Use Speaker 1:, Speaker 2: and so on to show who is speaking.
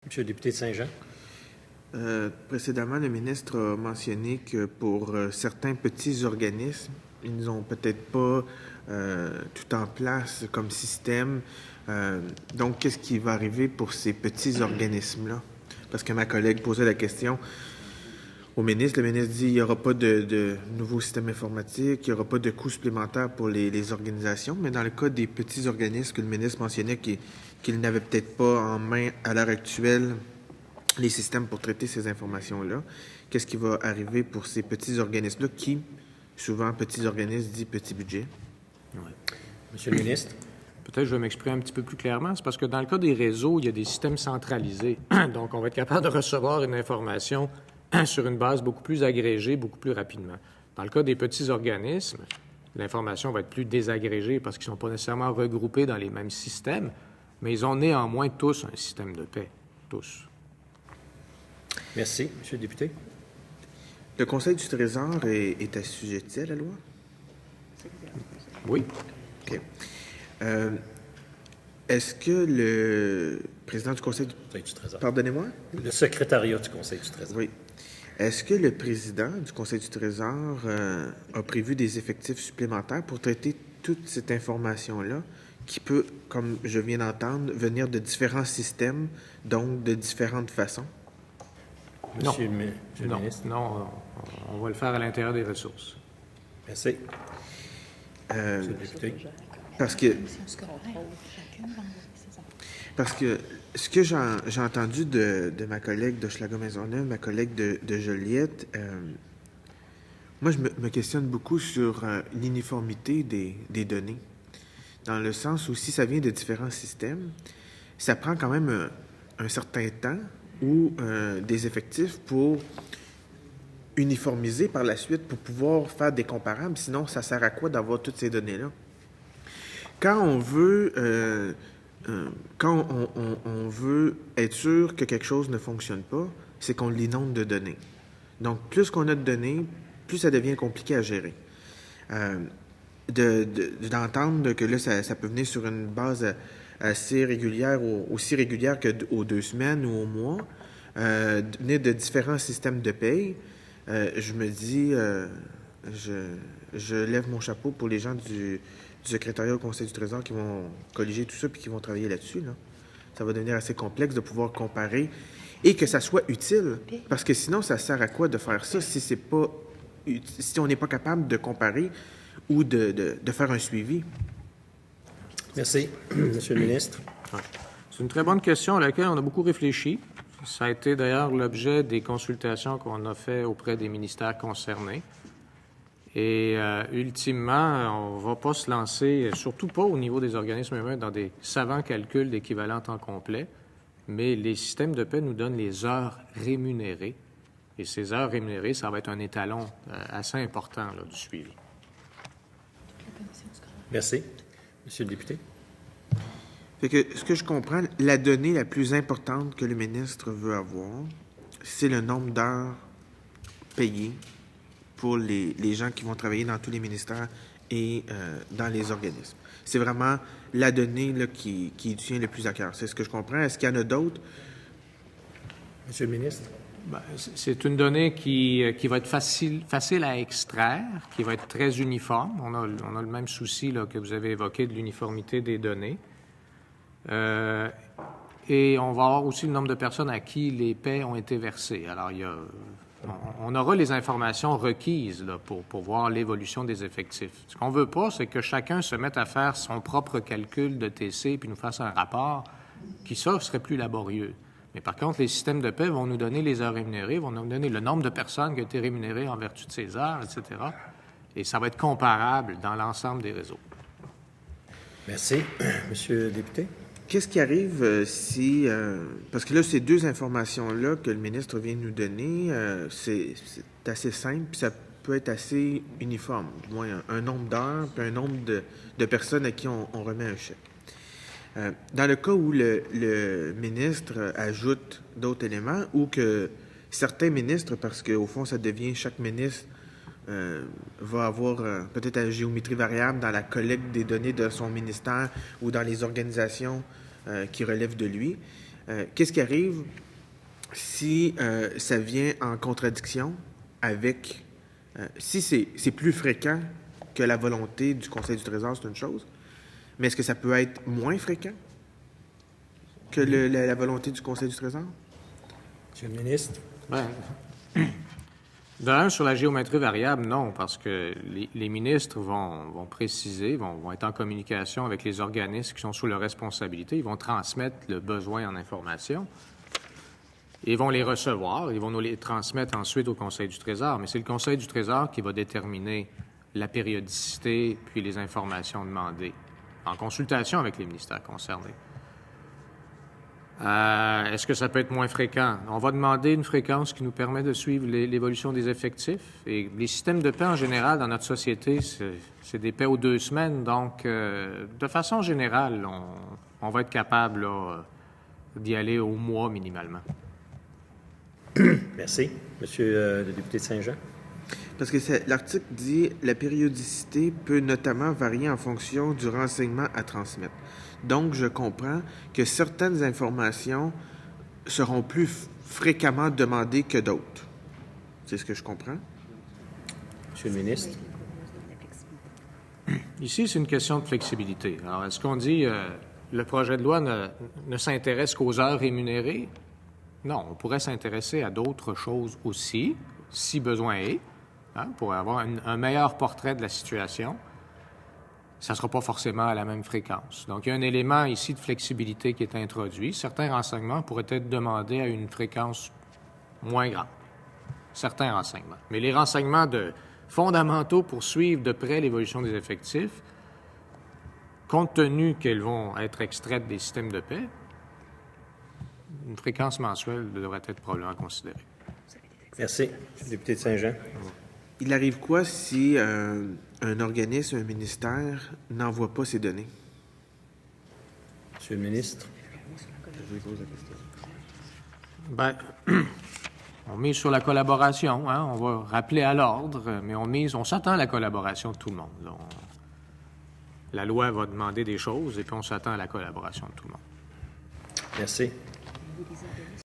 Speaker 1: Monsieur le député de Saint-Jean.
Speaker 2: Précédemment, le ministre a mentionné que pour certains petits organismes, ils n'ont peut-être pas tout en place comme système. Donc, qu'est-ce qui va arriver pour ces petits organismes-là? Parce que ma collègue posait la question au ministre. Le ministre dit qu'il n'y aura pas de nouveau système informatique, il n'y aura pas de coûts supplémentaires pour les organisations. Mais dans le cas des petits organismes que le ministre mentionnait qu'ils n'avaient peut-être pas en main à l'heure actuelle les systèmes pour traiter ces informations-là, qu'est-ce qui va arriver pour ces petits organismes-là qui, souvent, petits organismes dit petit budget?
Speaker 1: Oui. Monsieur le ministre.
Speaker 3: Peut-être je vais m'exprimer un petit peu plus clairement. C'est parce que dans le cas des réseaux, il y a des systèmes centralisés. Donc, on va être capable de recevoir une information sur une base beaucoup plus agrégée, beaucoup plus rapidement. Dans le cas des petits organismes, l'information va être plus désagrégée parce qu'ils ne sont pas nécessairement regroupés dans les mêmes systèmes, mais ils ont néanmoins tous un système de paix. Tous.
Speaker 1: Merci. Monsieur le député.
Speaker 2: Le Conseil du Trésor est assujetti à la loi?
Speaker 3: Oui.
Speaker 2: OK. Est-ce que le président du Conseil
Speaker 1: du Trésor.
Speaker 2: Pardonnez-moi?
Speaker 1: Le secrétariat du Conseil du Trésor.
Speaker 2: Oui. Est-ce que le président du Conseil du Trésor a prévu des effectifs supplémentaires pour traiter toute cette information-là qui peut, comme je viens d'entendre, venir de différents systèmes, donc de différentes façons?
Speaker 1: Monsieur le ministre.
Speaker 3: Non, on va le faire à l'intérieur des ressources.
Speaker 1: Merci. Monsieur le député.
Speaker 2: Parce que ce que j'ai entendu de ma collègue d'Hochelaga-Maisonneuve, ma collègue de Joliette, moi, je me questionne beaucoup sur l'uniformité des données. Dans le sens où si ça vient de différents systèmes, ça prend quand même un certain temps ou des effectifs pour uniformiser par la suite pour pouvoir faire des comparables. Sinon, ça sert à quoi d'avoir toutes ces données-là? Quand on veut on veut être sûr que quelque chose ne fonctionne pas, c'est qu'on l'inonde de données. Donc, plus qu'on a de données, plus ça devient compliqué à gérer. D'entendre que là, ça peut venir sur une base assez régulière, aussi régulière qu'aux 2 semaines ou au mois, venir de différents systèmes de paye, je me dis, je lève mon chapeau pour les gens du secrétariat au Conseil du Trésor qui vont colliger tout ça puis qui vont travailler là-dessus. Là. Ça va devenir assez complexe de pouvoir comparer et que ça soit utile. Parce que sinon, ça sert à quoi de faire ça si on n'est pas capable de comparer ou de faire un suivi?
Speaker 1: Merci. Monsieur le ministre.
Speaker 3: C'est une très bonne question à laquelle on a beaucoup réfléchi. Ça a été d'ailleurs l'objet des consultations qu'on a faites auprès des ministères concernés. Et ultimement, on ne va pas se lancer, surtout pas au niveau des organismes eux-mêmes, dans des savants calculs d'équivalent temps complet, mais les systèmes de paie nous donnent les heures rémunérées. Et ces heures rémunérées, ça va être un étalon assez important là, du suivi.
Speaker 1: Merci. Monsieur le député.
Speaker 2: Fait que, ce que je comprends, la donnée la plus importante que le ministre veut avoir, c'est le nombre d'heures payées pour les gens qui vont travailler dans tous les ministères et dans les organismes. C'est vraiment la donnée là, qui tient le plus à cœur. C'est ce que je comprends. Est-ce qu'il y en a d'autres?
Speaker 1: Monsieur le ministre.
Speaker 3: Bien, c'est une donnée qui va être facile à extraire, qui va être très uniforme. On a le même souci là, que vous avez évoqué de l'uniformité des données. Et on va avoir aussi le nombre de personnes à qui les paies ont été versées. Alors, on aura les informations requises là, pour voir l'évolution des effectifs. Ce qu'on ne veut pas, c'est que chacun se mette à faire son propre calcul de TC puis nous fasse un rapport qui, ça, serait plus laborieux. Mais par contre, les systèmes de paie vont nous donner les heures rémunérées, vont nous donner le nombre de personnes qui ont été rémunérées en vertu de ces heures, etc. Et ça va être comparable dans l'ensemble des réseaux.
Speaker 1: Merci. Monsieur le député.
Speaker 2: Qu'est-ce qui arrive si... parce que là, ces deux informations-là que le ministre vient de nous donner, c'est assez simple, puis ça peut être assez uniforme, du moins un nombre d'heures, puis un nombre de personnes à qui on remet un chèque. Dans le cas où le ministre ajoute d'autres éléments, ou que certains ministres, parce qu'au fond, ça devient chaque ministre va avoir peut-être la géométrie variable dans la collecte des données de son ministère ou dans les organisations qui relèvent de lui. Qu'est-ce qui arrive si ça vient en contradiction avec... si c'est plus fréquent que la volonté du Conseil du Trésor, c'est une chose, mais est-ce que ça peut être moins fréquent que la volonté du Conseil du Trésor?
Speaker 1: Monsieur le ministre?
Speaker 3: Ben, d'un, sur la géométrie variable, non, parce que les ministres vont préciser, vont être en communication avec les organismes qui sont sous leur responsabilité. Ils vont transmettre le besoin en information. Ils vont les recevoir. Ils vont nous les transmettre ensuite au Conseil du Trésor. Mais c'est le Conseil du Trésor qui va déterminer la périodicité puis les informations demandées, en consultation avec les ministères concernés. Est-ce que ça peut être moins fréquent? On va demander une fréquence qui nous permet de suivre l'évolution des effectifs. Et les systèmes de paie, en général, dans notre société, c'est des paies aux 2 semaines. Donc, de façon générale, on va être capable là, d'y aller au mois minimalement.
Speaker 1: Merci. Monsieur le député de Saint-Jean?
Speaker 2: Parce que l'article dit « La périodicité peut notamment varier en fonction du renseignement à transmettre ». Donc, je comprends que certaines informations seront plus fréquemment demandées que d'autres. C'est ce que je comprends?
Speaker 1: Monsieur le ministre?
Speaker 3: Ici, c'est une question de flexibilité. Alors, est-ce qu'on dit le projet de loi ne s'intéresse qu'aux heures rémunérées? Non, on pourrait s'intéresser à d'autres choses aussi, si besoin est, pour avoir un meilleur portrait de la situation. Ça ne sera pas forcément à la même fréquence. Donc, il y a un élément ici de flexibilité qui est introduit. Certains renseignements pourraient être demandés à une fréquence moins grande. Certains renseignements. Mais les renseignements fondamentaux pour suivre de près l'évolution des effectifs, compte tenu qu'elles vont être extraites des systèmes de paie, une fréquence mensuelle devrait être probablement considérée.
Speaker 1: Merci. Monsieur le député de Saint-Jean?
Speaker 2: Il arrive quoi si un organisme, un ministère n'envoie pas ces données?
Speaker 1: Monsieur le ministre?
Speaker 2: Je vous pose la question.
Speaker 3: Bien, on mise sur la collaboration. On va rappeler à l'ordre, mais on s'attend à la collaboration de tout le monde. Là, la loi va demander des choses et puis on s'attend à la collaboration de tout le monde.
Speaker 1: Merci.